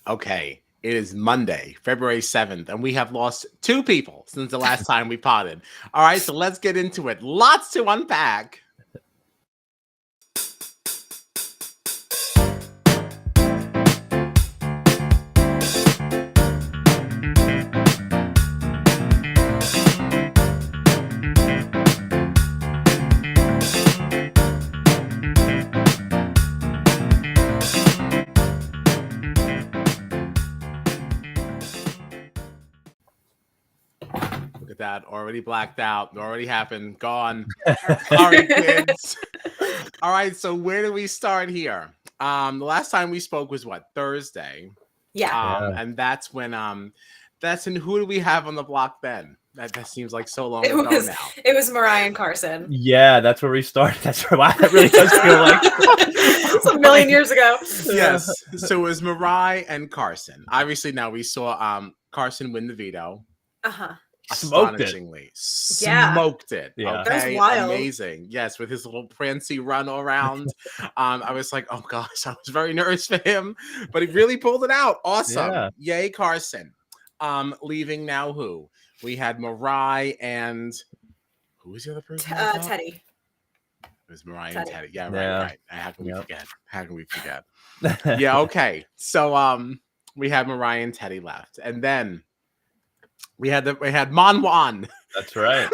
Okay, it is Monday, February 7th, and we have lost 2 people since the last time we potted. All right, so let's get into it. Lots to unpack. Look at that, already blacked out, already happened, gone. All right, kids. All right, so where do we start here? The last time we spoke was what, Thursday? Yeah. And that's when who do we have on the block then? That seems like so long ago now. It was MIRAI and Carson. Yeah, that's where we started. That's why that really does feel like it's a million years ago. Yes. So it was MIRAI and Carson. Obviously, now we saw Carson win the veto. Astonishingly. Smoked it. Yeah. Okay. That was wild. Amazing. Yes, with his little prancy run around. I was like, oh gosh, I was very nervous for him, but he really pulled it out. Awesome. Yeah. Yay, Carson. Leaving now who? We had MIRAI and who was the other person? Teddi. It was MIRAI and Teddi. Yeah, right. How can we forget? How can we forget? Yeah, okay. So we had MIRAI and Teddi left. And then we had Mon Won. That's right.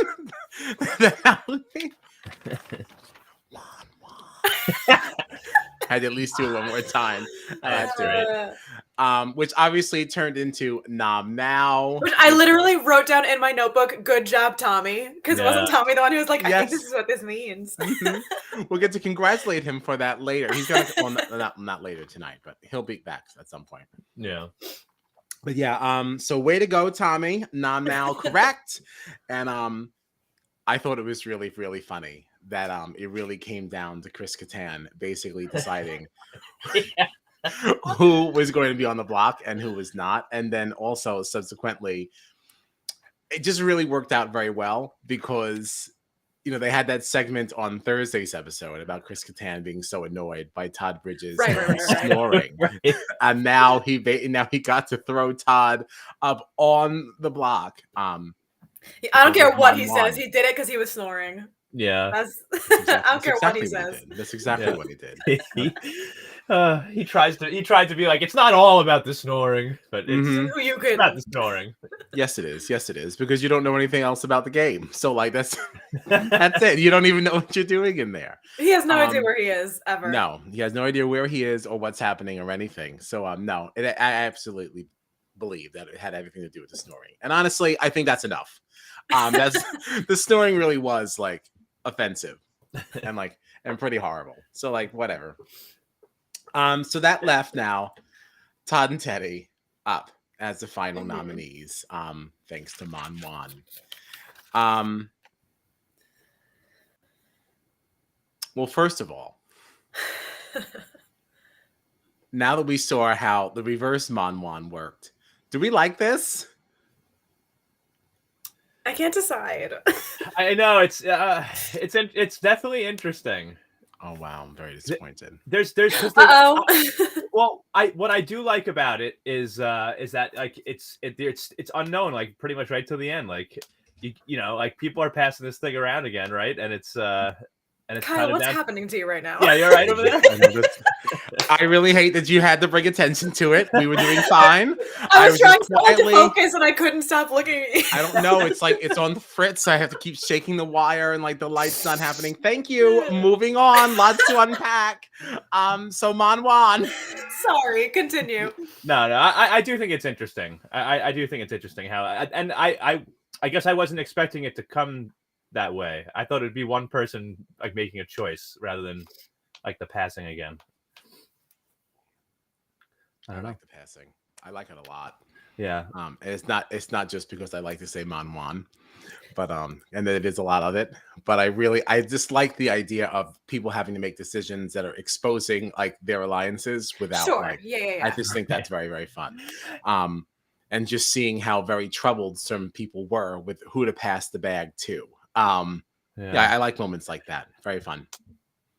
Had to at least do it one more time. I had to. Which obviously turned into Nom Now. Which I literally wrote down in my notebook, good job, Tommy. Because it wasn't Tommy the one who was like, I think this is what this means. We'll get to congratulate him for that later. He's going to, not later tonight, but he'll be back at some point. Yeah. But yeah, so way to go, Tommy. Nom Now, correct. And I thought it was really, really funny that it really came down to Chris KATTAN basically deciding who was going to be on the block and who was not. And then also subsequently, it just really worked out very well because, you know, they had that segment on Thursday's episode about Chris KATTAN being so annoyed by Todd Bridges snoring. And now he got to throw Todd up on the block. I don't care what he says. He did it because he was snoring. Yeah. I don't care what he says. That's exactly what he did. He tried to be like, it's not all about the snoring, but it's not the snoring. Yes, it is. Yes, it is. Because you don't know anything else about the game. So like that's it. You don't even know what you're doing in there. He has no idea where he is ever. No, he has no idea where he is or what's happening or anything. So no, I absolutely believe that it had everything to do with the snoring. And honestly, I think that's enough. That's the snoring really was like offensive and pretty horrible. So like whatever. So that left now Todd and Teddi up as the final nominees. Thanks to Mon Won. Well, first of all, now that we saw how the reverse Mon Won worked, do we like this? I can't decide. I know it's definitely interesting. Oh wow, I'm very disappointed. There's well, what I do like about it is that like it's unknown, like pretty much right till the end. Like you know, like people are passing this thing around again, right? And it's Kyle, what's happening to you right now? Yeah, you're right over there. I really hate that you had to bring attention to it. We were doing fine. I was trying to focus and I couldn't stop looking at you. I don't know. It's like it's on the fritz. I have to keep shaking the wire and like the light's not happening. Thank you. Moving on. Lots to unpack. So Mon Won. Sorry, continue. No, I do think it's interesting. I do think it's interesting how I guess I wasn't expecting it to come that way. I thought it'd be one person like making a choice rather than like the passing again. I don't like the passing. I like it a lot. Yeah. And it's not just because I like to say MONWON, but and that it is a lot of it. But I just like the idea of people having to make decisions that are exposing like their alliances without Sure. like. Yeah. I just think that's very, very fun. And just seeing how very troubled some people were with who to pass the bag to. Yeah, I like moments like that. Very fun.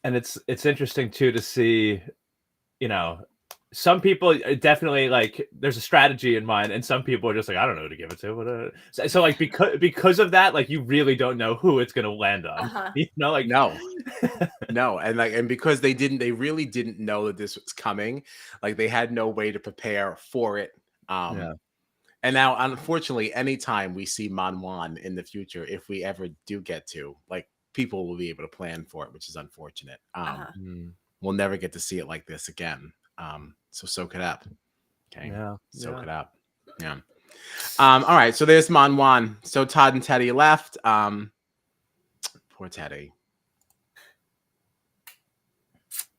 And it's interesting too to see, you know, some people definitely like there's a strategy in mind, and some people are just like, I don't know who to give it to. So like because of that, like you really don't know who it's gonna land on. You know, like no, and because they really didn't know that this was coming, like they had no way to prepare for it. And now, unfortunately, anytime we see MONWON in the future, if we ever do get to, like, people will be able to plan for it, which is unfortunate. We'll never get to see it like this again. So soak it up. Okay. Soak it up. Yeah. All right. So there's MONWON. So Todd and Teddi left. Poor Teddi.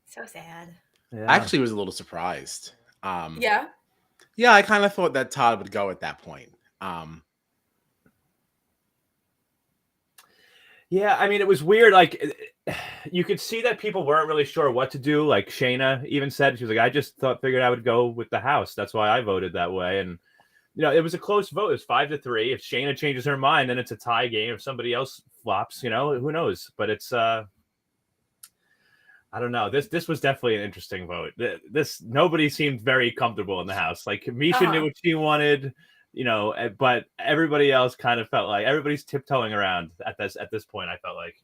So sad. I actually was a little surprised. Yeah. Yeah, I kind of thought that Todd would go at that point. Yeah, I mean, it was weird. Like, you could see that people weren't really sure what to do. Like Shayna even said, she was like, "I just figured I would go with the house. That's why I voted that way." And you know, it was a close vote. It was 5-3. If Shayna changes her mind, then it's a tie game. If somebody else flops, you know, who knows? But it's I don't know. This was definitely an interesting vote. This nobody seemed very comfortable in the house. Like Misha knew what she wanted, you know, but everybody else kind of felt like everybody's tiptoeing around at this point. I felt like,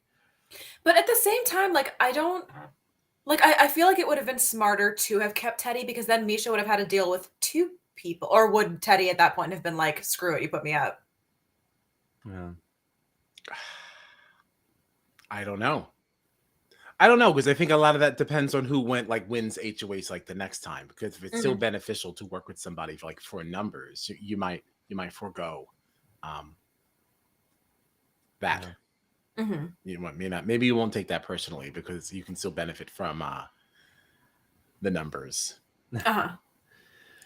but at the same time, like I feel like it would have been smarter to have kept Teddi, because then Misha would have had to deal with two people, or would Teddi at that point have been like, "Screw it, you put me up"? Yeah, I don't know. Because I think a lot of that depends on who wins HOH like the next time. Because if it's still beneficial to work with somebody for numbers, you might forego that. You may not. Maybe you won't take that personally because you can still benefit from the numbers.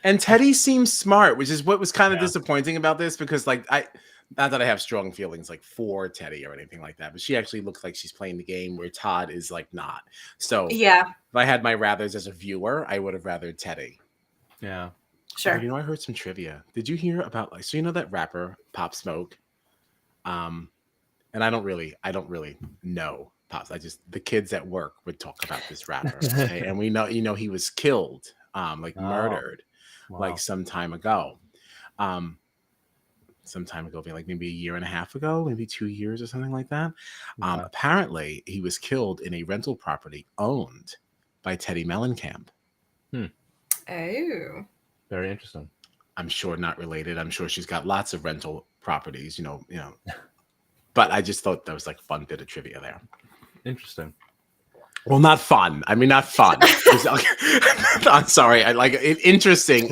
And Teddi seems smart, which is what was kind of disappointing about this, because not that I have strong feelings like for Teddi or anything like that, but she actually looks like she's playing the game where Todd is like not. So yeah, if I had my rathers as a viewer, I would have rathered Teddi. Yeah, sure. You know, I heard some trivia. Did you hear about so you know that rapper Pop Smoke? And I don't really know Pops. The kids at work would talk about this rapper, okay? And we know, he was killed, murdered, some time ago. Maybe a year and a half ago, maybe 2 years or something like that. Apparently, he was killed in a rental property owned by Teddi Mellencamp. Oh, very interesting. I'm sure not related. I'm sure she's got lots of rental properties, you know. But I just thought that was like fun bit of trivia there. Interesting. Well, not fun. I mean, not fun. I'm sorry. I like an interesting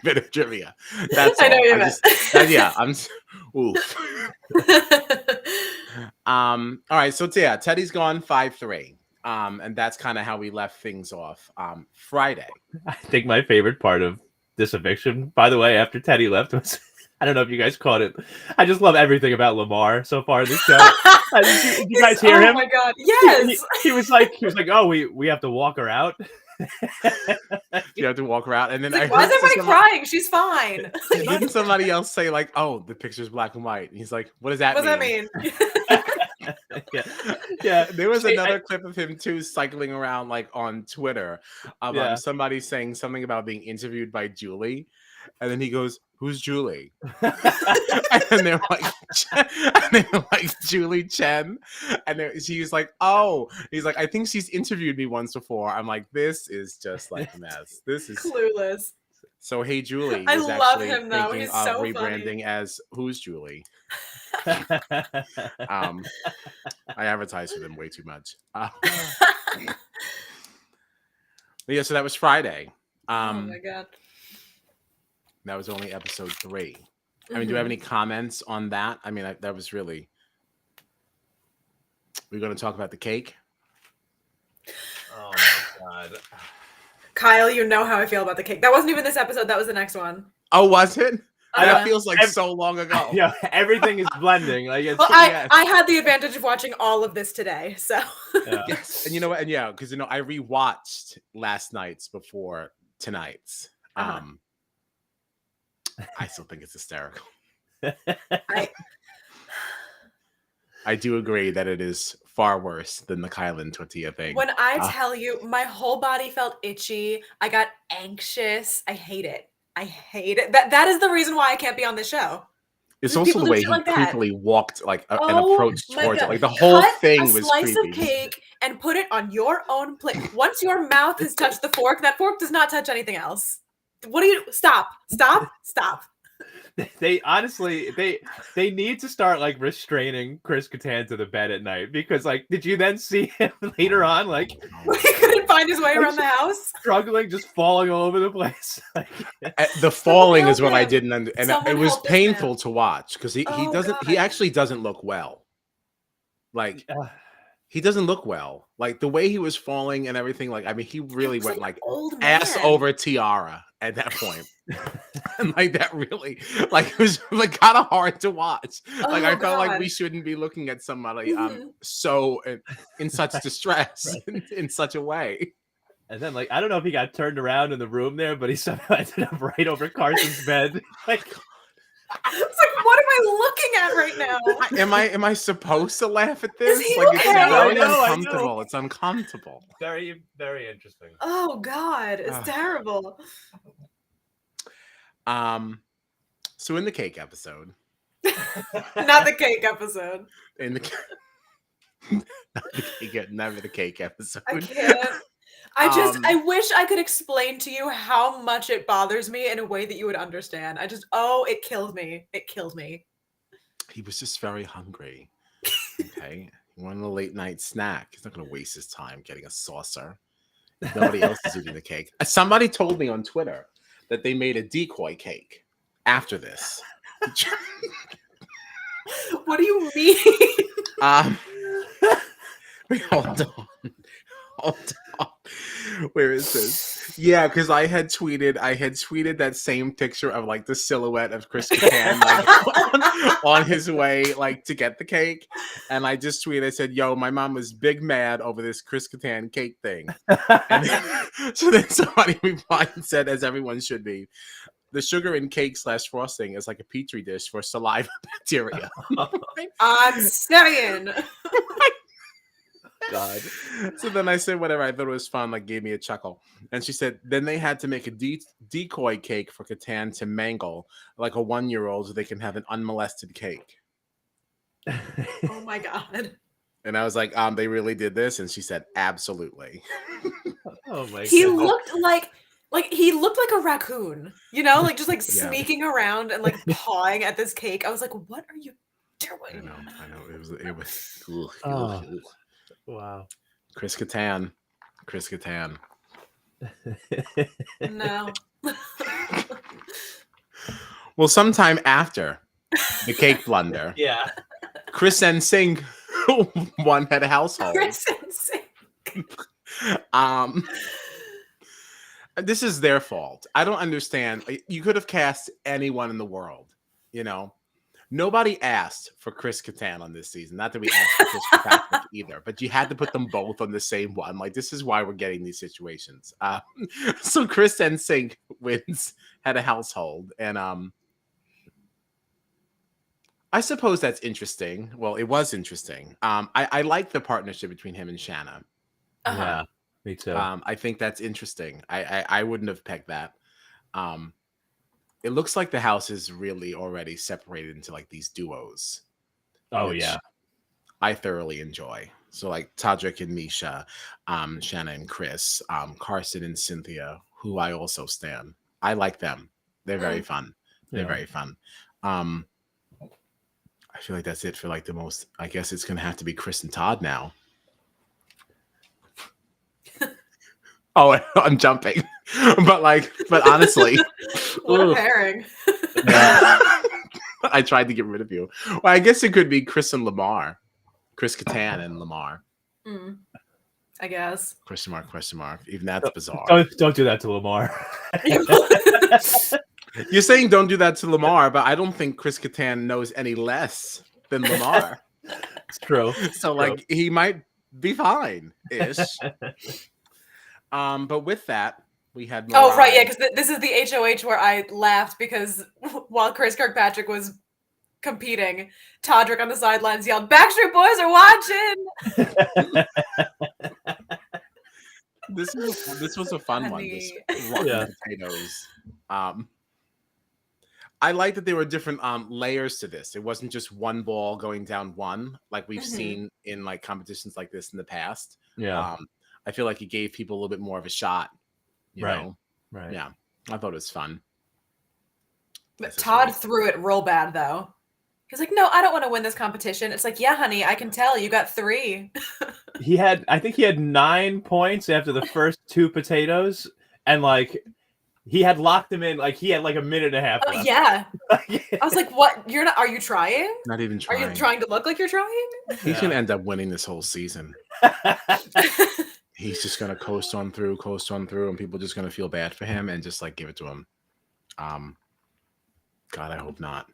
bit of trivia. That's all. I know what you meant. Yeah, I'm. Oof. All right. So yeah, Teddi's gone 5-3. And that's kind of how we left things off. Friday. I think my favorite part of this eviction, by the way, after Teddi left, was I don't know if you guys caught it. I just love everything about Lamar so far in this show. Did you guys hear him? Oh my god, yes. He was like, oh, we have to walk her out. You have to walk her out, and then why is everybody crying? She's fine. Didn't somebody else say like, "Oh, the picture's black and white"? And he's like, "What does that mean?" Yeah. There was another clip of him too cycling around like on Twitter of somebody saying something about being interviewed by Julie, and then he goes, "Who's Julie?" and they're like, Julie Chen, and she's like, "Oh," he's like, "I think she's interviewed me once before." I'm like, this is just like a mess. This is clueless. So Hey Julie, I love him though. He's so rebranding funny. as Who's Julie. I advertise for them way too much. Yeah, so that was Friday. Oh my god. That was only episode 3. I mean, do you have any comments on that? I mean, that was really. We're going to talk about the cake. Oh my god, Kyle, you know how I feel about the cake. That wasn't even this episode. That was the next one. Oh, was it? That Uh, feels like so long ago. Yeah, everything is blending. Like it's well, yes. I had the advantage of watching all of this today, so yeah. Yes, and you know what? And yeah, because I rewatched last night's before tonight's. Uh-huh. I still think it's hysterical. I I do agree that it is far worse than the Kylan tortilla thing. when I tell you, my whole body felt itchy. I got anxious. I hate it. I hate it. That is the reason why I can't be on this show. It's Because also people the do way shit he like that. creepily walked and Oh approached my towards it. God. Like the whole Cut thing a was slice creepy. of cake and put it on your own plate. Once your mouth has touched the fork, that fork does not touch anything else. What do you stop? Stop. They honestly they need to start like restraining Chris Kattan to the bed at night, because like, did you then see him later on like He couldn't find his way around the house. struggling, just falling all over the place? Like, The falling help is what I him. didn't and Someone it was help this painful man. to watch because he Oh, doesn't he God. actually doesn't look well. Like uh, he doesn't look well. Like the way he was falling and everything. Like I mean, he really He was went like like an old ass man. over tiara at that point. And like that really, like it was like kind of hard to watch. Like Oh, I felt like God. we shouldn't be looking at somebody Mhm. so in such distress in such a way. and then like, I don't know if he got turned around in the room there, but he somehow ended up right over Carson's bed. Like, It's like, what am I looking at right now? Am I supposed to laugh at this? he Like it's okay? very I know. uncomfortable. It's uncomfortable. very, very interesting. Oh, God. It's Ugh. terrible. So in the cake episode, Not the cake episode. in the not the cake, never the cake episode. I can't. I Um, wish I could explain to you how much it bothers me in a way that you would understand. It killed me. It killed me. He was just very hungry. Okay, he wanted a late night snack. He's not going to waste his time getting a saucer. Nobody else is eating the cake. Somebody told me on Twitter that they made a decoy cake after this. What do you mean? Hold on. Hold on. Where is this? Yeah, because I had tweeted that same picture of like the silhouette of Chris Kattan like on his way like to get the cake. And I just tweeted, I said, yo, my mom was big mad over this Chris Kattan cake thing. And so then somebody replied and said, as everyone should be, the sugar in cake / frosting is like a petri dish for saliva bacteria. I'm saying. God. So then I said whatever. I thought it was fun. Like gave me a chuckle. And she said then they had to make a decoy cake for Kattan to mangle like a 1-year-old so they can have an unmolested cake. Oh my God. And I was like, they really did this? And she said, absolutely. Oh my He God. looked like he looked like a raccoon, you know, like just like Yeah. sneaking around and like pawing at this cake. I was like, what are you I doing? know. It was ugh, Oh. ugh, ugh. Wow. Chris Kattan. No. Well, sometime after the cake blunder, Yeah. KNSYNC won Head of Household. This is their fault. I don't understand. You could have cast anyone in the world, you know. Nobody asked for Chris Kattan on this season. Not that we asked for Chris Kirkpatrick either, but you had to put them both on the same one. Like, this is why we're getting these situations. So KNSYNC wins Head of Household, and I suppose that's interesting. Well, it was interesting. I like the partnership between him and Shanna. Uh-huh. Yeah. Me too. I think that's interesting. I wouldn't have pegged that. It looks like the house is really already separated into like these duos. Oh which yeah. I thoroughly enjoy. So like Todrick and Misha, Shanna and Chris, Carson and Cynthia, who I also stan. I like them. They're very fun. They're Yeah. very fun. I feel like that's it for like the most. I guess it's gonna have to be Chris and Todd now. Oh, I'm jumping, but honestly, What a ugh. pairing. I tried to get rid of you. Well, I guess it could be Chris and Lamar, Chris Kattan and Lamar. I guess. Question mark. Even that's bizarre. Don't do that to Lamar. You're saying don't do that to Lamar, but I don't think Chris Kattan knows any less than Lamar. It's true. So like he might be fine ish. But with that, we had MIRAI. Oh right, yeah, because this is the HOH where I laughed because while Chris Kirkpatrick was competing, Todrick on the sidelines yelled, "Backstreet Boys are watching." This was a fun one. This potatoes. I like that there were different layers to this. It wasn't just one ball going down one like we've seen in like competitions like this in the past. Yeah. I feel like it gave people a little bit more of a shot. You know? Right. Yeah. I thought it was fun. But Todd threw it real bad though. He's like, "No, I don't want to win this competition." It's like, "Yeah, honey, I can tell you got 3." I think he had 9 points after the first 2 potatoes, and like he had locked them in. Like he had like a minute and a half left. Yeah. I was like, "What? You're not? Are you trying? Not even trying. Are you trying to look like you're trying?" He's gonna end up winning this whole season. He's just gonna coast on through, and people are just gonna feel bad for him and just like give it to him. God, I hope not.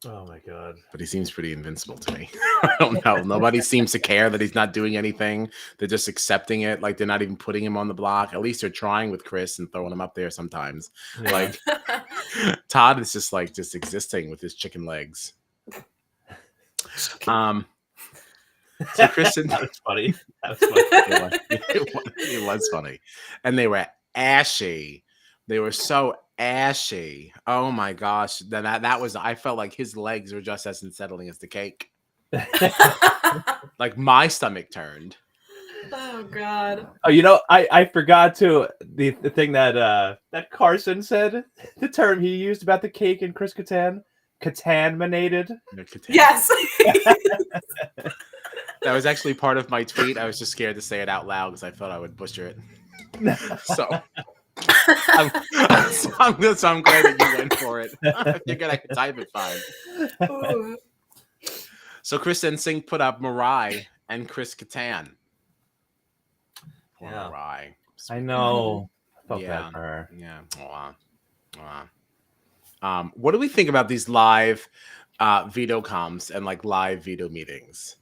Oh my god. But he seems pretty invincible to me. I don't know. Nobody seems to care that he's not doing anything. They're just accepting it. Like they're not even putting him on the block. At least they're trying with Chris and throwing him up there sometimes. Yeah. Like Todd is just like just existing with his chicken legs. So Kristen, that was funny. That was funny. It was funny. And they were ashy. They were so ashy. Oh my gosh. That was, I felt like his legs were just as unsettling as the cake. Like my stomach turned. Oh god. Oh, you know, I forgot to the thing that that Carson said, the term he used about the cake in Chris Kattan. Contaminated. Yes. That was actually part of my tweet. I was just scared to say it out loud because I thought I would butcher it. So I'm glad that you went for it. I figured I could type it fine. Ooh. So K-NSYNC put up MIRAI and Chris Kattan. Poor Yeah. MIRAI. I know. I felt Yeah. bad for her. Yeah. What do we think about these live veto comms and like live veto meetings?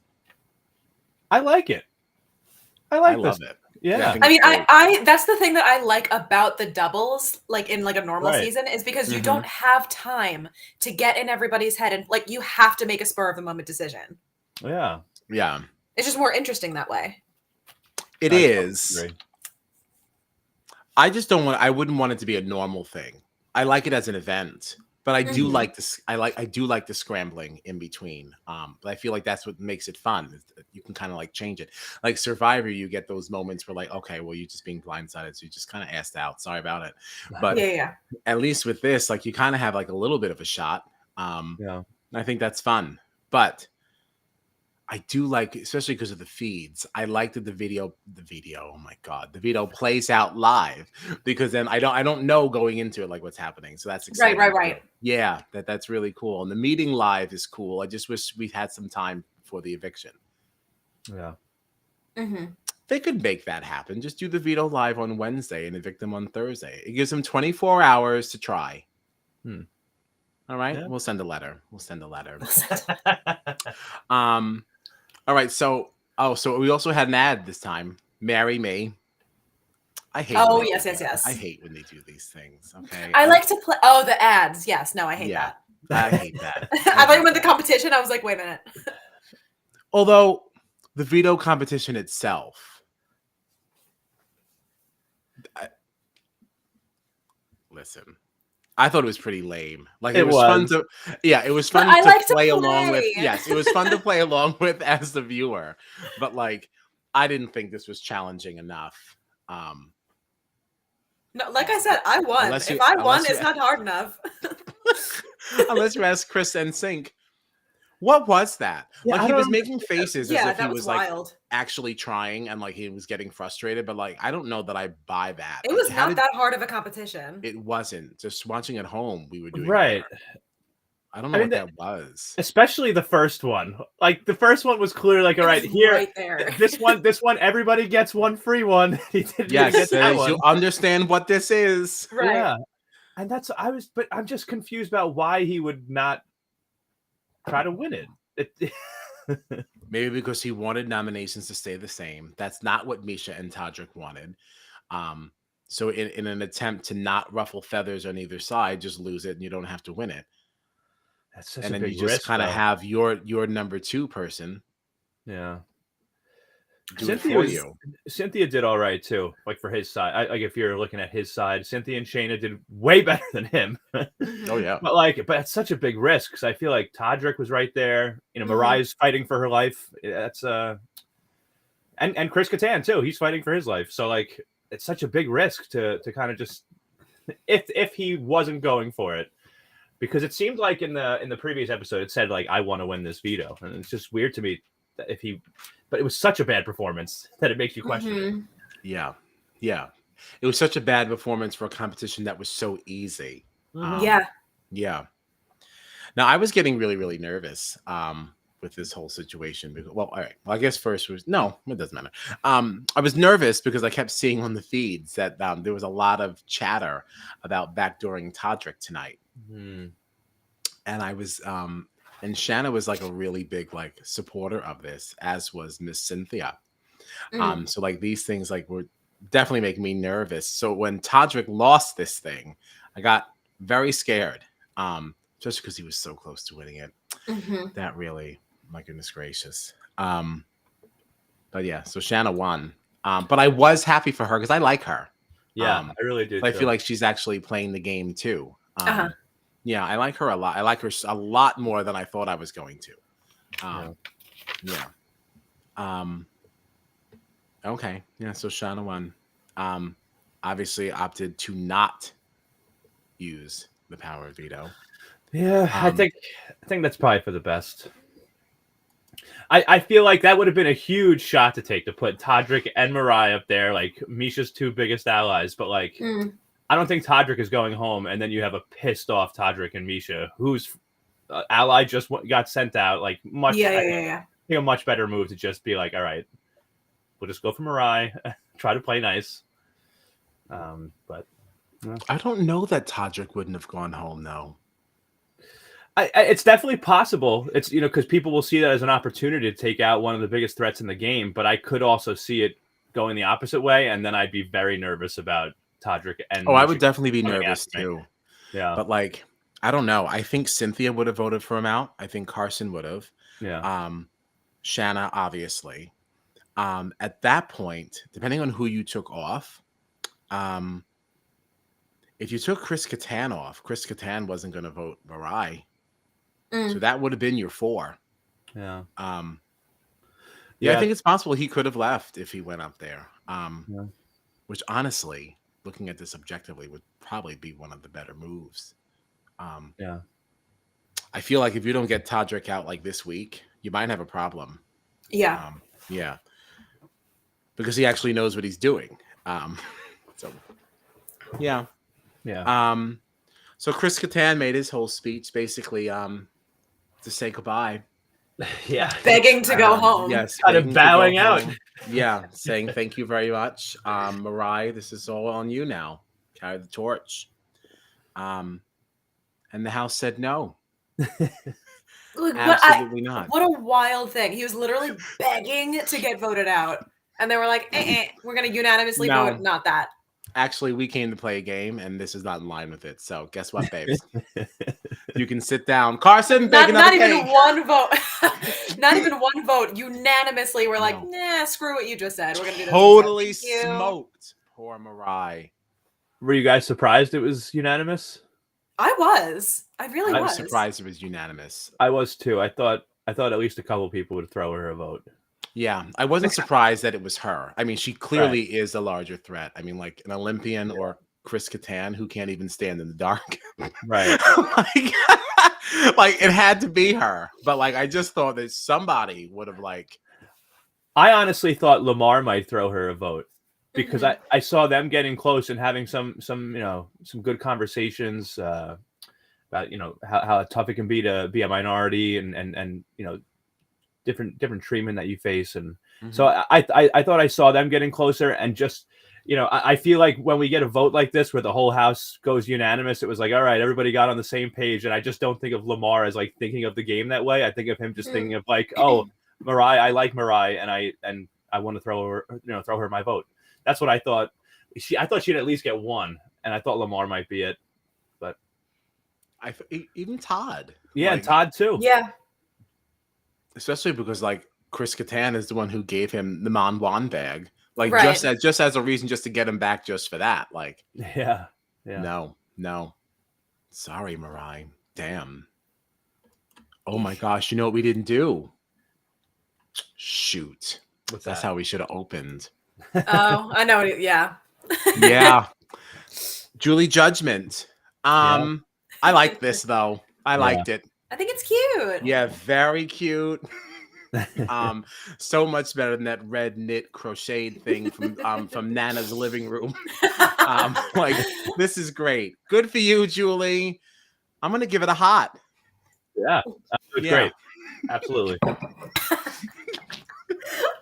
I like it. I love it. Yeah. I mean, I that's the thing that I like about the doubles, like in like a normal season, is because you don't have time to get in everybody's head and like you have to make a spur of the moment decision. Yeah. Yeah. It's just more interesting that way. It is. I just don't want. I wouldn't want it to be a normal thing. I like it as an event, but I do like this. I do like the scrambling in between. But I feel like that's what makes it fun. You can kind of like change it. Like Survivor, you get those moments where like, okay, well, you're just being blindsided, so you just kind of asked out. Sorry about it. But at least with this, like, you kind of have like a little bit of a shot. Yeah, I think that's fun. But I do like, especially because of the feeds. I like that the video. Oh my god, the video plays out live because then I don't know going into it like what's happening. So that's exciting. Right. Yeah, that's really cool. And the meeting live is cool. I just wish we had some time for the eviction. Yeah. They could make that happen. Just do the veto live on Wednesday and evict them on Thursday. It gives them 24 hours to try. All right, we'll send a letter. All right, so we also had an ad this time. Marry me. I hate. Oh yes. I hate when they do these things. Okay. I like to play. Oh, the ads. Yes. No, I hate that. I hate that. I thought you meant the competition. I was like, wait a minute. Although the veto competition itself, listen. I thought it was pretty lame. Like it was fun to, it was fun to play along with. Yes, it was fun to play along with as the viewer, but like I didn't think this was challenging enough. No, like I said, I won. If I won, it's not hard enough. Unless you ask K-NSYNC, what was that? Yeah, like he was making faces as if he was like wild. Actually trying and like he was getting frustrated, but like I don't know that I buy that. It was not that hard of a competition. It wasn't. Just watching at home, we were doing right. I don't know what that was. Especially the first one. Like the first one was clearly like, all right, here, right there. this one, everybody gets one free one. He didn't yes, you understand what this is. Right. Yeah. And but I'm just confused about why he would not try to win it. Maybe because he wanted nominations to stay the same. That's not what Misha and Todrick wanted. So in an attempt to not ruffle feathers on either side, just lose it and you don't have to win it. That's such And a then big you just risk, kind of though. have your number 2 person Yeah. do it for you. Cynthia did all right too, like for his side. Like if you're looking at his side, Cynthia and Shayna did way better than him. Oh yeah. But it's such a big risk because I feel like Todrick was right there. Mirai's fighting for her life. That's and Chris Kattan too. He's fighting for his life. So like it's such a big risk to kind of just if he wasn't going for it. Because it seemed like in the previous episode it said like I want to win this veto. And it's just weird to me that but it was such a bad performance that it makes you question it. Yeah. Yeah. It was such a bad performance for a competition that was so easy. Yeah. Yeah. Now I was getting really, really nervous with this whole situation. Because, well, all right. Well, I guess first it doesn't matter. I was nervous because I kept seeing on the feeds that there was a lot of chatter about backdooring Todrick tonight. And I was and Shanna was like a really big like supporter of this, as was Miss Cynthia. So like these things like were definitely making me nervous. So when Todrick lost this thing, I got very scared. Just because he was so close to winning it. That really, my goodness gracious. But yeah, so Shanna won. But I was happy for her because I like her. Yeah, I really do. I feel like she's actually playing the game too. Yeah, I like her a lot. I like her a lot more than I thought I was going to. Okay. Yeah, so Shanna won. Obviously opted to not use the power of veto. Yeah, I think that's probably for the best. I feel like that would have been a huge shot to take to put Todrick and MIRAI up there, like Misha's 2 biggest allies. But like, I don't think Todrick is going home, and then you have a pissed off Todrick and Misha, whose ally just got sent out. Like much, I think a much better move to just be like, all right, we'll just go for MIRAI, try to play nice. But I don't know that Todrick wouldn't have gone home though. It's definitely possible. It's because people will see that as an opportunity to take out one of the biggest threats in the game. But I could also see it going the opposite way, and then I'd be very nervous about Todrick and. I would definitely be nervous too. Yeah, but like I don't know. I think Cynthia would have voted for him out. I think Carson would have. Yeah. Shanna obviously. At that point, depending on who you took off, if you took Chris Kattan off, Chris Kattan wasn't going to vote MIRAI. So that would have been your 4. Yeah. I think it's possible he could have left if he went up there. Which honestly, looking at this objectively, would probably be one of the better moves. I feel like if you don't get Todrick out like this week, you might have a problem. Yeah. Because he actually knows what he's doing. So Chris Kattan made his whole speech basically to say goodbye. Yeah. Begging to go home. Yes. Kind of bowing out. Yeah. Saying thank you very much. MIRAI, this is all on you now. Carry the torch. And the House said no. Look, absolutely not. What a wild thing. He was literally begging to get voted out. And they were like, we're going to unanimously vote not that. Actually, we came to play a game, and this is not in line with it. So guess what, babes? You can sit down. Carson, not even one vote. Not even one vote. Unanimously, we're like, nah, screw what you just said. We're going to do this. Totally smoked. Poor MIRAI. Were you guys surprised it was unanimous? I was. I really was. I was surprised it was unanimous. I was too. I thought at least a couple people would throw her a vote. Yeah, I wasn't surprised that it was her. I mean, she clearly is a larger threat. I mean, like an Olympian or Chris Kattan, who can't even stand in the dark. Right. like it had to be her. But like, I just thought that somebody would have like. I honestly thought Lamar might throw her a vote because I saw them getting close and having some good conversations about how tough it can be to be a minority and different treatment that you face, and Mhm. so I thought I saw them getting closer, and just I feel like when we get a vote like this where the whole house goes unanimous, it was like, all right, everybody got on the same page, and I just don't think of Lamar as like thinking of the game that way. I think of him just thinking of like, oh, MIRAI, I like MIRAI, and I want to throw her my vote. That's what I thought. I thought she'd at least get one, and I thought Lamar might be it, but even Todd. Yeah, like, and Todd too. Yeah. Especially because like Chris Kattan is the one who gave him the Mon Won bag. Like Right. just as a reason just to get him back just for that. Like Yeah. no. Sorry, MIRAI. Damn. Oh my gosh, you know what we didn't do? Shoot. What's That's that? how we should have opened. Oh, I know. Yeah. Yeah. Julie Judgment. I like this though. I liked it. I think it's cute. Yeah, very cute. So much better than that red knit crocheted thing from Nana's living room. Like this is great. Good for you, Julie. I'm gonna give it a hot. Yeah, it's great. Absolutely.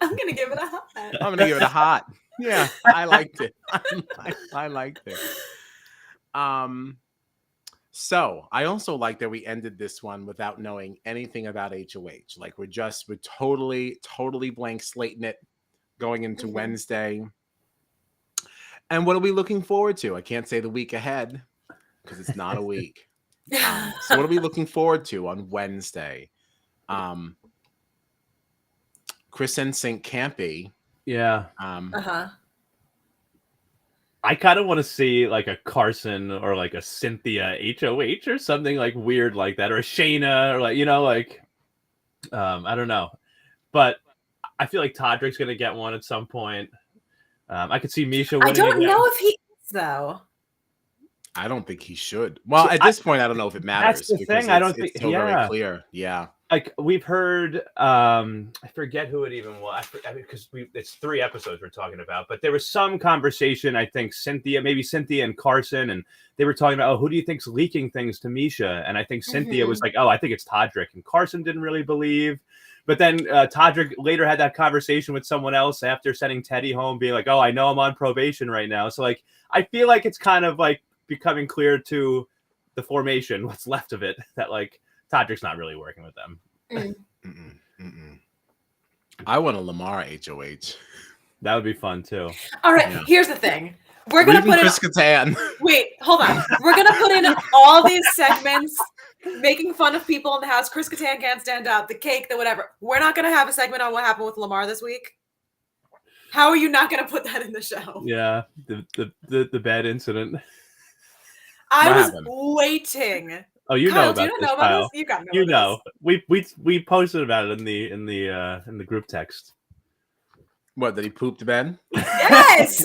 I'm gonna give it a hot. I'm gonna give it a hot. Yeah, I liked it. I liked it. So I also like that we ended this one without knowing anything about HOH. Like we're totally blank slating it going into Wednesday. And what are we looking forward to? I can't say the week ahead because it's not a week. So what are we looking forward to on Wednesday? K-NSYNC Campy. Yeah. Uh-huh. I kind of want to see like a Carson or like a Cynthia HOH or something like weird like that, or a Shayna, or like I don't know, but I feel like Todrick's gonna get one at some point. I could see Misha winning. I don't again. know if he is though. I don't think he should. Well, at this point, I don't know if it matters. That's the thing. I don't think. It's so very clear. Yeah. Like we've heard, I forget who it even was, because it's 3 episodes we're talking about, but there was some conversation, I think maybe Cynthia and Carson, and they were talking about, oh, who do you think's leaking things to Misha? And I think Cynthia was like, oh, I think it's Todrick, and Carson didn't really believe. But then Todrick later had that conversation with someone else after sending Teddi home, being like, oh, I know I'm on probation right now. So like, I feel like it's kind of like becoming clear to the formation, what's left of it, that like, Todrick's not really working with them. I want a Lamar HOH. That would be fun too. All right, here's the thing. We're gonna put Chris Kattan. Wait, hold on. We're gonna put in all these segments, making fun of people in the house. Chris Kattan can't stand up. The cake, the whatever. We're not gonna have a segment on what happened with Lamar this week. How are you not gonna put that in the show? Yeah, the bad incident. I was waiting. Oh, you Kyle, know about do you this, know about Kyle. this? You got You know. We posted about it in the group text. What, did he poop the bed? Yes.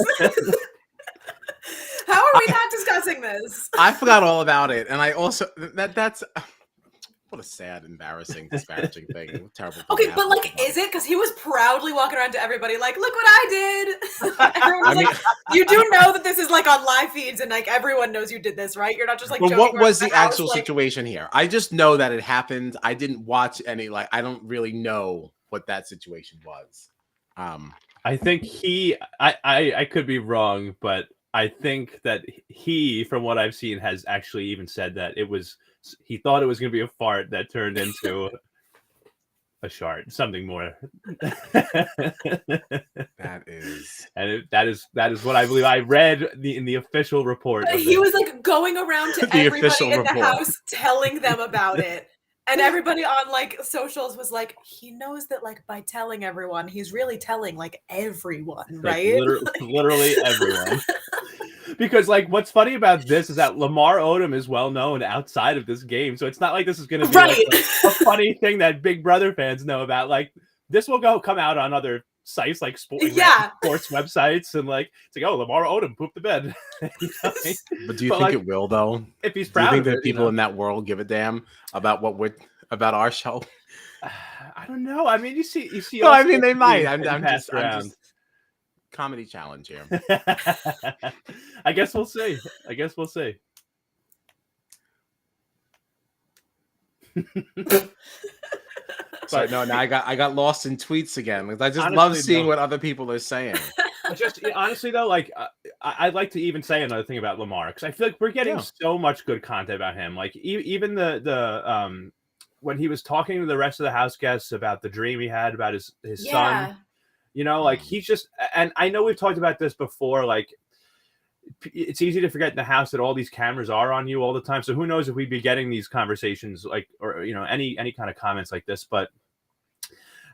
How are we not discussing this? I forgot all about it, and I also that's what a sad, embarrassing, disparaging thing. Terrible. Okay, but like, is it? Because he was proudly walking around to everybody like, look what I did. Everyone was like, you do know that this is like on live feeds and like everyone knows you did this, right? You're not just like. But what was the actual like... situation here? I just know that it happened. I didn't watch any. Like, I don't really know what that situation was. I think I could be wrong, but I think that he, from what I've seen, has actually even said that he thought it was going to be a fart that turned into a shart, something more. That is, and that is what I believe. I read in the official report. He was like going around to everybody in the house telling them about it. And everybody on like socials was like, he knows that like by telling everyone, he's really telling like everyone, right? Like, literally everyone. Because like what's funny about this is that Lamar Odom is well known outside of this game. So it's not like this is gonna be like a funny thing that Big Brother fans know about. Like this will come out on other sites like sports websites, and like it's like, oh, Lamar Odom pooped the bed. You know? But do you think it will though? If he's proud, do you think that people in that world give a damn about about our show? I don't know. I mean, you see. No, I mean they might. I'm just comedy challenge here. I guess we'll see. So Sorry, no, now I got lost in tweets again. Because I just Honestly, love seeing no. what other people are saying. Just honestly though, like I'd like to even say another thing about Lamar, because I feel like we're getting so much good content about him. Like even the when he was talking to the rest of the house guests about the dream he had about his son, you know, like he's just, and I know we've talked about this before, like it's easy to forget in the house that all these cameras are on you all the time. So who knows if we'd be getting these conversations, like, or you know, any kind of comments like this. But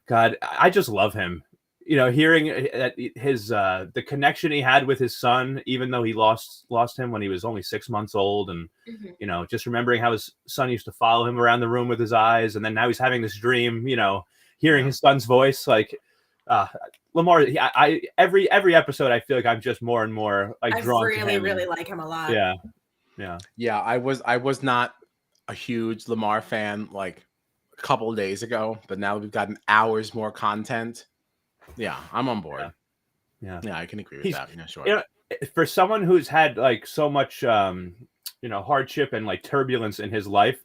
God, I just love him. You know, hearing that his the connection he had with his son, even though he lost him when he was only 6 months old, and you know, just remembering how his son used to follow him around the room with his eyes, and then now he's having this dream. You know, hearing his son's voice, like Lamar. Every episode, I feel like I'm just more and more like drawn to him. I really like him a lot. Yeah. I was not a huge Lamar fan like a couple of days ago, but now that we've gotten hours more content. Yeah, I'm on board. Yeah, I can agree with that. Yeah, sure. You know, for someone who's had like so much, you know, hardship and like turbulence in his life,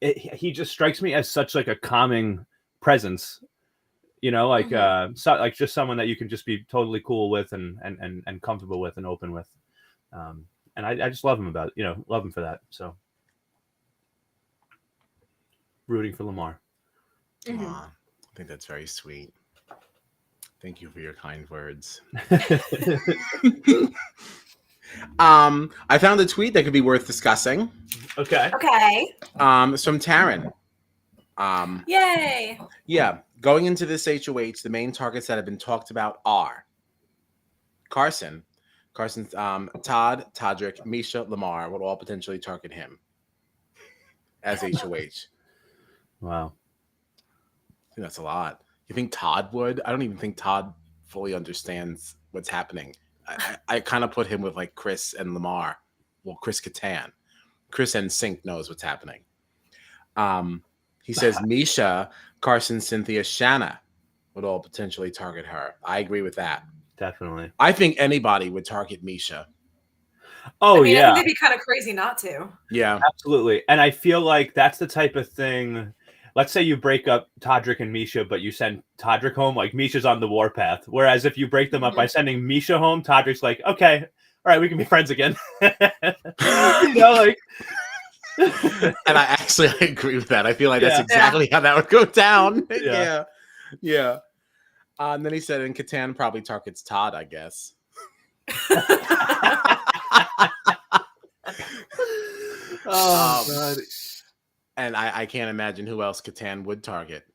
he just strikes me as such like a calming presence. You know, like like just someone that you can just be totally cool with and comfortable with and open with. And I just love him love him for that. So rooting for Lamar. I think that's very sweet. Thank you for your kind words. I found a tweet that could be worth discussing. Okay. It's from Taryn. Yay! Yeah, going into this HOH, the main targets that have been talked about are Carson's Todd, Todrick, Misha, Lamar would all potentially target him as HOH. Wow. I think that's a lot. You think Todd would? I don't even think Todd fully understands what's happening. I kind of put him with like Chris and Lamar. Well, Chris KATTAN. K-NSYNC knows what's happening. He says Misha, Carson, Cynthia, Shanna would all potentially target her. I agree with that. Definitely. I think anybody would target Misha. Oh, I mean, yeah. I think they'd be kind of crazy not to. Yeah. Absolutely. And I feel like that's the type of thing. Let's say you break up Todrick and Misha, but you send Todrick home, like Misha's on the warpath. Whereas if you break them up by sending Misha home, Todrick's like, okay, all right, we can be friends again. You know, like. And I agree with that. I feel like that's exactly how that would go down. Yeah. And then he said, and KATTAN probably targets Todd, I guess. God. And I can't imagine who else KATTAN would target.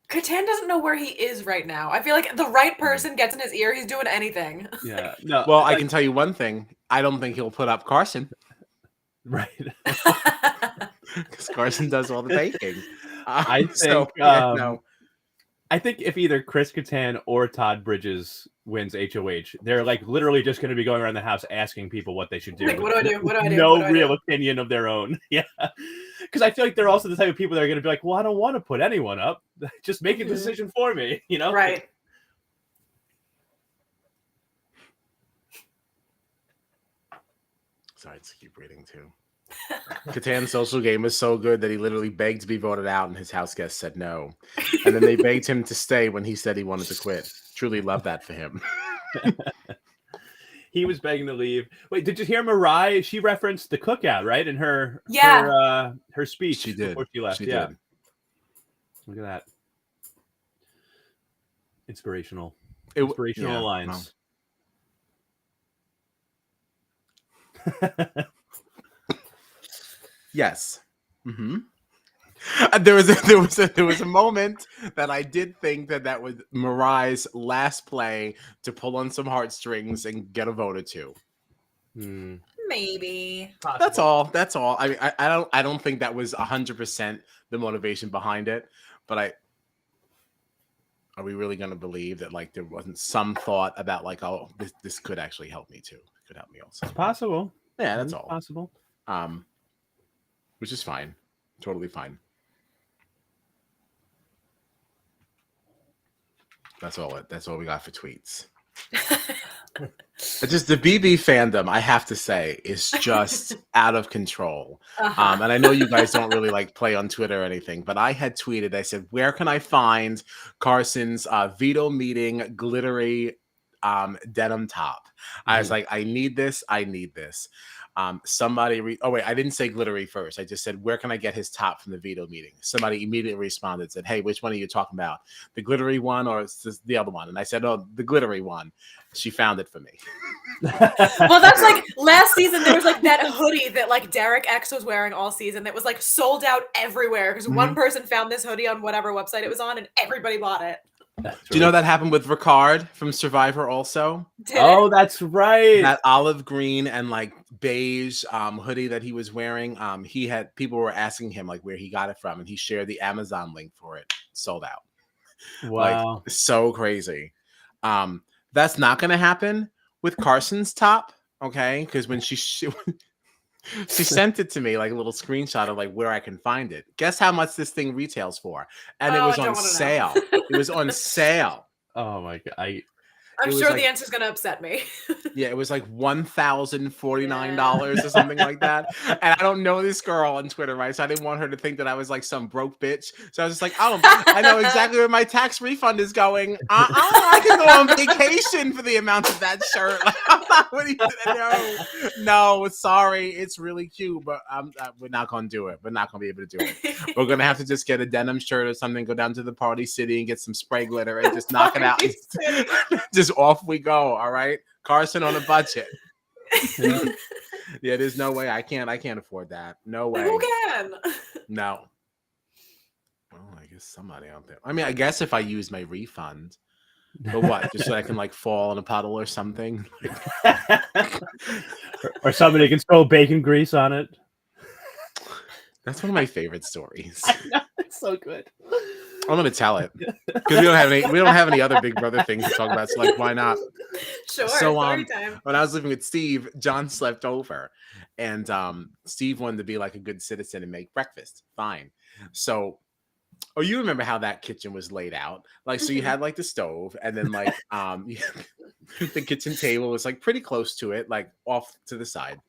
KATTAN doesn't know where he is right now. I feel like the right person gets in his ear, he's doing anything. Yeah. No. Well, I can tell you one thing. I don't think he'll put up Carson. Right. Because Carson does all the baking. I think I think if either Chris KATTAN or Todd Bridges wins HOH, they're like literally just going to be going around the house asking people what they should do. Like, what do I do? What do I do? No real opinion of their own. Yeah. Because I feel like they're also the type of people that are going to be like, well, I don't want to put anyone up. Just make a decision for me, you know? Right. Sorry, to keep reading too. KATTAN's social game was so good that he literally begged to be voted out and his house guests said no. And then they begged him to stay when he said he wanted to quit. Truly love that for him. He was begging to leave. Wait, did you hear MIRAI? She referenced the cookout, right? In her her speech she did. Before she left. She did. Look at that. Inspirational lines. Wow. Yes. Mm-hmm. There was a moment that I did think that was MIRAI's last play to pull on some heartstrings and get a vote or two. Maybe. Possible. That's all. I mean, I don't think that was 100% the motivation behind it, but are we really going to believe that like there wasn't some thought about like, oh, this could actually help me too? It could help me also. It's possible. Yeah, that's all. Possible. Which is fine. Totally fine. That's all we got for tweets. Just the BB fandom, I have to say, is just out of control. Uh-huh. And I know you guys don't really like play on Twitter or anything, but I had tweeted, I said, where can I find Carson's veto meeting glittery denim top? I was like, I need this. I need this. Somebody oh wait, I didn't say glittery first. I just said, where can I get his top from the veto meeting? Somebody immediately responded, said, hey, which one are you talking about? The glittery one or the other one? And I said, oh, the glittery one. She found it for me. Well, that's like last season. There was like that hoodie that like Derek X was wearing all season that was like sold out everywhere because one person found this hoodie on whatever website it was on and everybody bought it. Do you know that happened with Ricard from Survivor also? Oh, that's right. That olive green and like beige hoodie that he was wearing. He had people were asking him like where he got it from, and he shared the Amazon link for it. Sold out. Wow. Like, so crazy. That's not going to happen with Carson's top, okay? Because when she sent it to me, like a little screenshot of like where I can find it. Guess how much this thing retails for? And it was on sale. It was on sale. Oh my God. I'm sure the answer's gonna upset me. Yeah, it was like $1,049 or something like that. And I don't know this girl on Twitter, right? So I didn't want her to think that I was like some broke bitch. So I was just like, oh, I know exactly where my tax refund is going. I can go on vacation for the amount of that shirt. Like, I'm not really, no, sorry. It's really cute, but we're not going to do it. We're not going to be able to do it. We're going to have to just get a denim shirt or something, go down to the Party City and get some spray glitter and just knock it out. Just off we go. All right. Carson on a budget. Yeah, there's no way. I can't afford that. No way. Who can? No. Well, I guess somebody out there. I mean, I guess if I use my refund. But what? Just so I can like fall in a puddle or something? Or somebody can throw bacon grease on it. That's one of my favorite stories. I know, it's so good. I'm gonna tell it because we don't have any other Big Brother things to talk about. So like, why not? Sure. So story time. when I was living with Steve, John slept over, and Steve wanted to be like a good citizen and make breakfast. Fine. So, you remember how that kitchen was laid out? Like, so you had like the stove, and then like the kitchen table was like pretty close to it, like off to the side.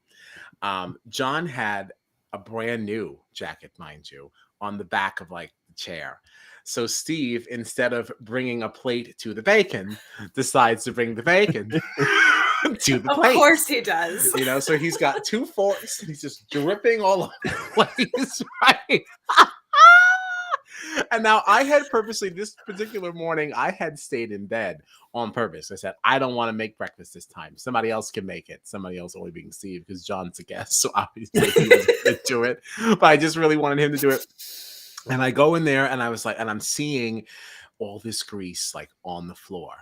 John had a brand new jacket, mind you, on the back of like the chair. So Steve, instead of bringing a plate to the bacon, decides to bring the bacon to the plate. Of course he does. You know, so he's got 2 forks and he's just dripping all over the place, right? And now I had purposely, this particular morning, I had stayed in bed on purpose. I said, I don't want to make breakfast this time. Somebody else can make it. Somebody else, only being Steve, because John's a guest. So obviously he was going to do it. But I just really wanted him to do it. And I go in there and I was like, and I'm seeing all this grease like on the floor.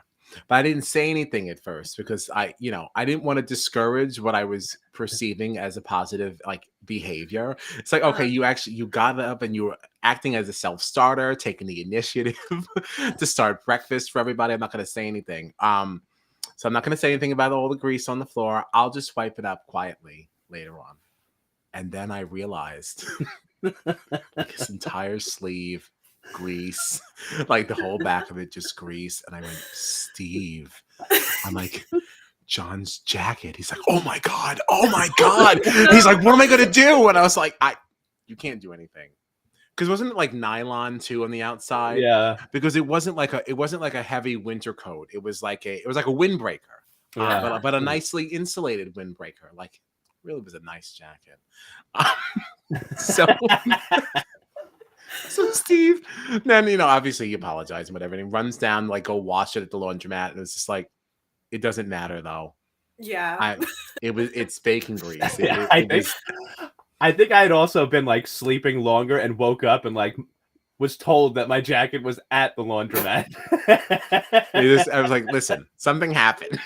But I didn't say anything at first because I didn't want to discourage what I was perceiving as a positive like behavior. It's like, okay, you got up and you were acting as a self-starter, taking the initiative to start breakfast for everybody. I'm not going to say anything. So I'm not going to say anything about all the grease on the floor. I'll just wipe it up quietly later on. And then I realized his entire sleeve, grease, like the whole back of it, just grease. And I went, Steve, I'm like, John's jacket. He's like, oh my God. He's like, what am I going to do? And I was like, you can't do anything. Because wasn't it like nylon too on the outside? Yeah. Because it wasn't like a heavy winter coat. It was like a windbreaker. Yeah. But a nicely insulated windbreaker. Like, really was a nice jacket. So Steve, then obviously he apologized and whatever, and he runs down, like, go wash it at the laundromat, and it's just like, it doesn't matter though. Yeah. It's bacon grease. I think I had also been like sleeping longer and woke up and like was told that my jacket was at the laundromat. I was like, listen, something happened.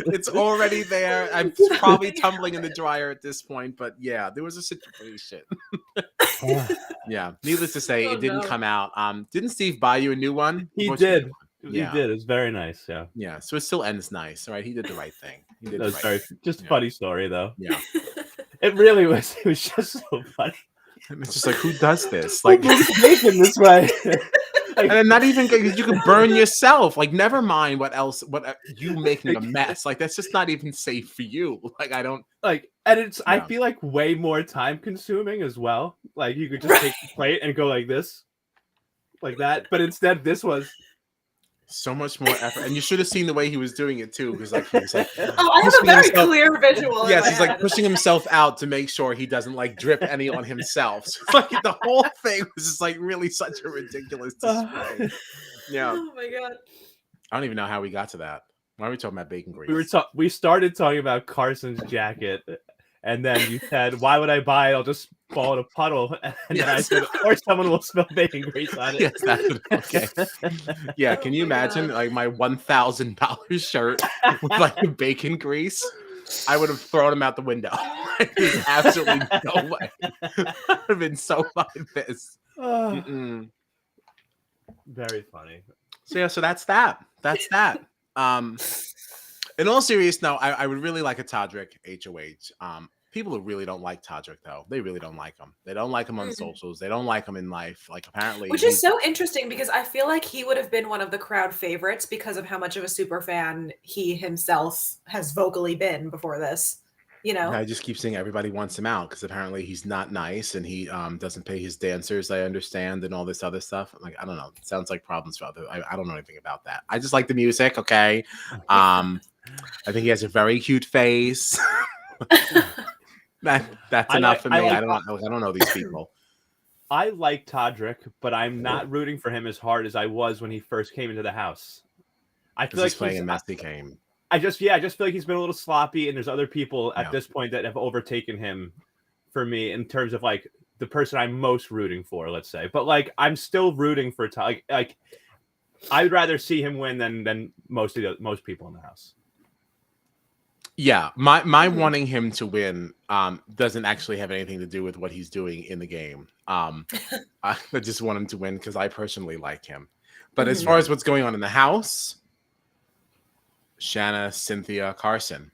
It's already there. I'm probably tumbling in the dryer at this point, but yeah, there was a situation. Yeah, needless to say, it didn't come out. Didn't Steve buy you a new one? He did. Yeah. He did. It's very nice. Yeah. Yeah. So it still ends nice. All right. He did the right thing. Just a funny story though. Yeah. It really was. It was just so funny. It's just like, who does this? Like, making this way. And then not even you could burn yourself. Like, never mind what else. What you making a mess? Like, that's just not even safe for you. Like, I don't like, and it's I No. feel like way more time consuming as well. Like, you could just take the plate and go like this, like that. But instead, this was so much more effort. And you should have seen the way he was doing it too, because like he was like, Oh, I have a pushing very himself- clear visual. in yes, my he's like head. pushing himself out to make sure he doesn't like drip any on himself. So it's like the whole thing was just like really such a ridiculous display. Yeah, Oh my god. I don't even know how we got to that. Why are we talking about bacon grease? we started talking about Carson's jacket, and then you said, "Why would I buy it? I'll just fall in a puddle." And then I Yes. said, "Or someone will spill bacon grease on it." Yes, that's okay. Yeah, can you Oh my imagine God. like my $1,000 shirt with like the bacon grease? I would have thrown him out the window. There's absolutely no way. I would have been so like this. Mm-mm. Very funny. So yeah, so that's that. That's that. In all seriousness, no, I would really like a Todrick HOH. People who really don't like Todrick though, they really don't like him. They don't like him on socials. They don't like him in life. Like apparently, Which is so interesting because I feel like he would have been one of the crowd favorites because of how much of a super fan he himself has vocally been before this. You know, I just keep saying everybody wants him out because apparently he's not nice and he doesn't pay his dancers. I understand and all this other stuff. Like I don't know. It sounds like problems for other. I don't know anything about that. I just like the music. Okay. I think he has a very cute face. That's enough for me. I don't know these people. I like Todrick, but I'm not rooting for him as hard as I was when he first came into the house. I feel like he's playing a messy game. I just feel like he's been a little sloppy, and there's other people at this point that have overtaken him for me in terms of like the person I'm most rooting for, let's say. But like I'm still rooting for like I'd rather see him win than most people in the house. Yeah, my wanting him to win doesn't actually have anything to do with what he's doing in the game. I just want him to win because I personally like him. But as far as what's going on in the house, Shanna, Cynthia, Carson.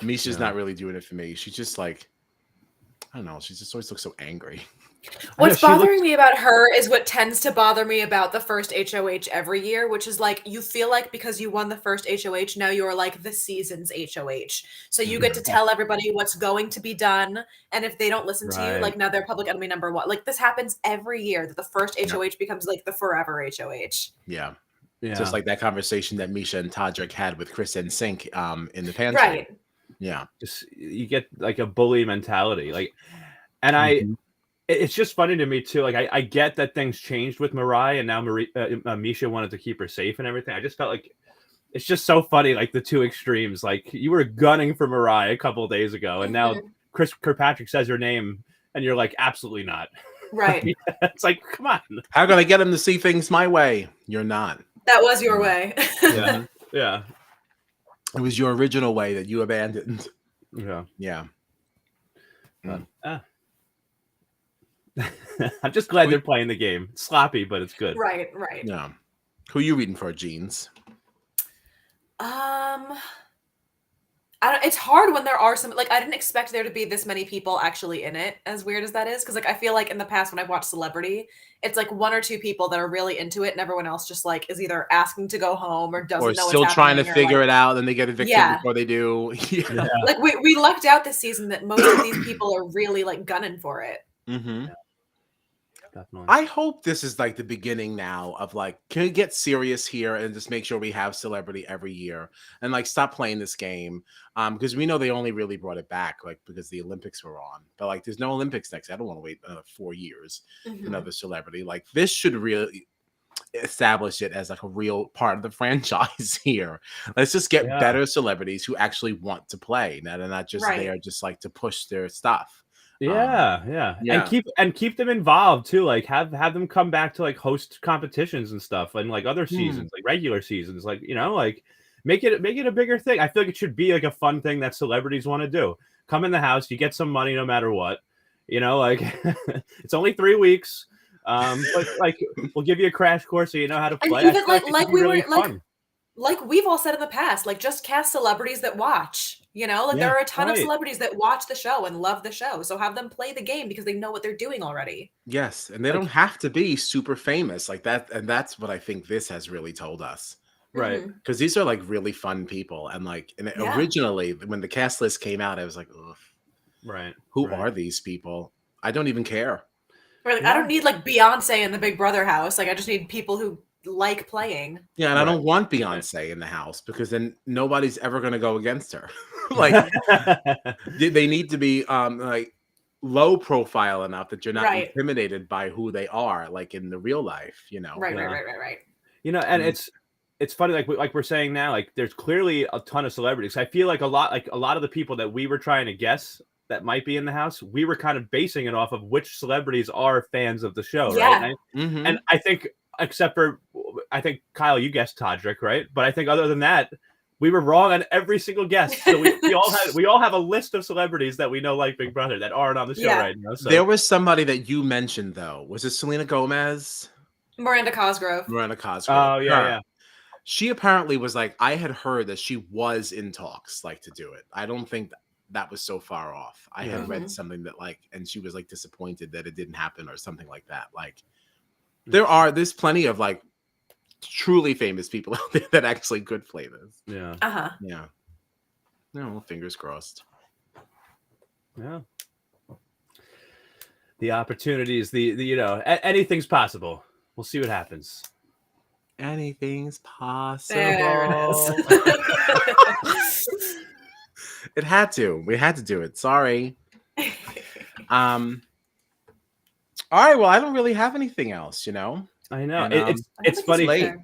Misha's not really doing it for me. She's just like, I don't know. She just always looks so angry. what's bothering me about her is what tends to bother me about the first HOH every year, which is like you feel like because you won the first HOH, now you're like the season's HOH. So you get to tell everybody what's going to be done. And if they don't listen to you, like now they're public enemy number one. Like this happens every year that the first HOH becomes like the forever HOH. Yeah. Just like that conversation that Misha and Todrick had with K-NSYNC in the pantry. Right. Yeah. Just you get like a bully mentality. Like, and it's just funny to me too. Like I get that things changed with MIRAI and now Misha wanted to keep her safe and everything. I just felt like it's just so funny, like the two extremes. Like you were gunning for MIRAI a couple of days ago, and now Chris Kirkpatrick says her name, and you're like, absolutely not. Right. It's like, come on. How can I get him to see things my way? You're not. That was your way. Yeah. Yeah. It was your original way that you abandoned. Yeah. Yeah. I'm just glad they're playing the game. It's sloppy, but it's good. Right. Yeah. Who are you reading for, Jeans? It's hard when there are some, like, I didn't expect there to be this many people actually in it, as weird as that is. Because, like, I feel like in the past when I've watched Celebrity, it's like one or two people that are really into it, and everyone else just, like, is either asking to go home or doesn't know what's happening. Or still trying to figure it out, and they get evicted before they do. Yeah. Like, we lucked out this season that most of these people are really, like, gunning for it. Mm-hmm. Definitely. I hope this is like the beginning now of like, can we get serious here and just make sure we have Celebrity every year and like stop playing this game? Because we know they only really brought it back like because the Olympics were on, but like there's no Olympics next. I don't want to wait another 4 years for another Celebrity. Like this should really establish it as like a real part of the franchise here. Let's just get better celebrities who actually want to play. Now they're not just there just like to push their stuff. Yeah. And keep them involved too. Like have them come back to like host competitions and stuff and like other seasons, like regular seasons. Like, you know, like make it a bigger thing. I feel like it should be like a fun thing that celebrities want to do. Come in the house, you get some money no matter what. You know, like it's only 3 weeks. But like we'll give you a crash course so you know how to play. And even like we were like we've all said in the past, like just cast celebrities that watch, like there are a ton of celebrities that watch the show and love the show. So have them play the game because they know what they're doing already. Yes. And they don't have to be super famous like that. And that's what I think this has really told us. Right. Mhm. Because these are like really fun people. And like, originally when the cast list came out, I was like, ugh, Right. who are these people? I don't even care. Or like, I don't need like Beyonce in the Big Brother house. Like I just need people who like playing. Yeah, and I don't want Beyonce in the house because then nobody's ever going to go against her. Like they need to be like low profile enough that you're not intimidated by who they are, like in the real life, Right. And it's funny, like we're saying now, like there's clearly a ton of celebrities. I feel like a lot of the people that we were trying to guess that might be in the house, we were kind of basing it off of which celebrities are fans of the show, right? And I think, except for, I think Kyle, you guessed Todrick, right? But I think other than that, we were wrong on every single guess. So we all have a list of celebrities that we know like Big Brother that aren't on the show right now. So. There was somebody that you mentioned though. Was it Selena Gomez? Miranda Cosgrove. Oh yeah. She apparently was like, I had heard that she was in talks like to do it. I don't think that was so far off. I had read something that like, and she was like disappointed that it didn't happen or something like that. Like there's plenty of like truly famous people out there that actually could play this. Yeah. Yeah. No, fingers crossed. Yeah. The opportunities, anything's possible. We'll see what happens. Anything's possible. There it is. It had to. We had to do it. Sorry. All right. Well, I don't really have anything else, I know. And, it's funny. Late.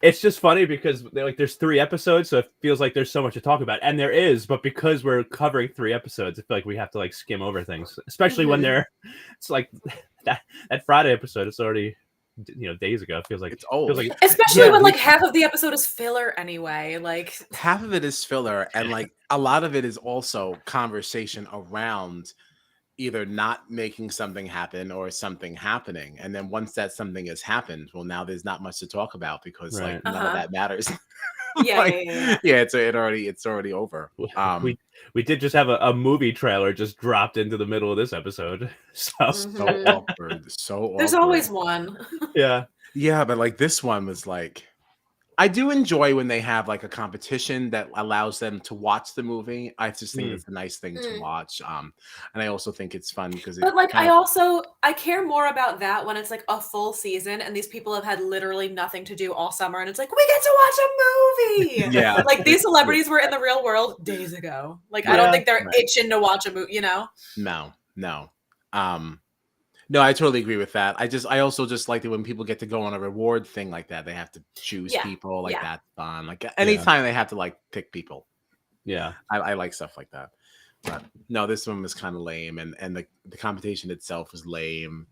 It's just funny because there's 3 episodes, so it feels like there's so much to talk about, and there is. But because we're covering 3 episodes, I feel like we have to like skim over things, especially when it's like that Friday episode. It's already days ago. It feels like it's old, especially when like half of the episode is filler anyway. Like half of it is filler, and like a lot of it is also conversation around either not making something happen or something happening. And then once that something has happened, well, now there's not much to talk about because like none of that matters. It's already over. We did just have a movie trailer just dropped into the middle of this episode. So awkward. There's always one. Yeah, but like this one was like, I do enjoy when they have like a competition that allows them to watch the movie. I just think it's a nice thing to watch. And I also think it's fun because but like I care more about that when it's like a full season and these people have had literally nothing to do all summer and it's like we get to watch a movie. Yeah. Like these celebrities were in the real world days ago. Like I don't think they're itching to watch a movie, No. No, I totally agree with that. I also just like it when people get to go on a reward thing like that. They have to choose people like that's fun. Like anytime they have to like pick people. Yeah. I like stuff like that. But no, this one was kind of lame and the competition itself was lame.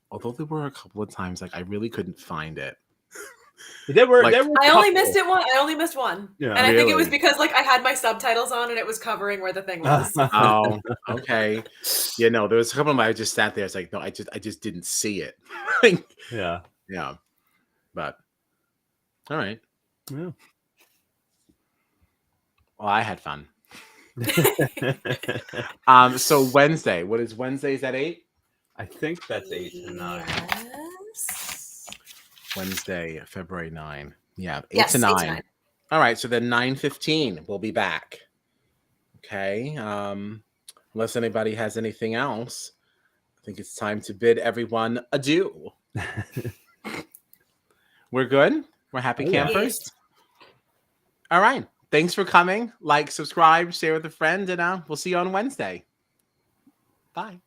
Although there were a couple of times like I really couldn't find it. There were I only missed one. Yeah, and I think it was because like I had my subtitles on and it was covering where the thing was. Oh, okay. There was a couple of them I just sat there. It's like, no, I just didn't see it. Yeah. But all right. Yeah. Well, I had fun. So Wednesday. What is Wednesday? Is that 8? I think that's 8 to 9. Yes. Wednesday, February 9. Yeah, 8 yes, to 9. 8 to 9. All right, so then 9:15 we'll be back. Okay. Unless anybody has anything else, I think it's time to bid everyone adieu. We're good? We're happy campers? All right. Thanks for coming. Like, subscribe, share with a friend, and we'll see you on Wednesday. Bye.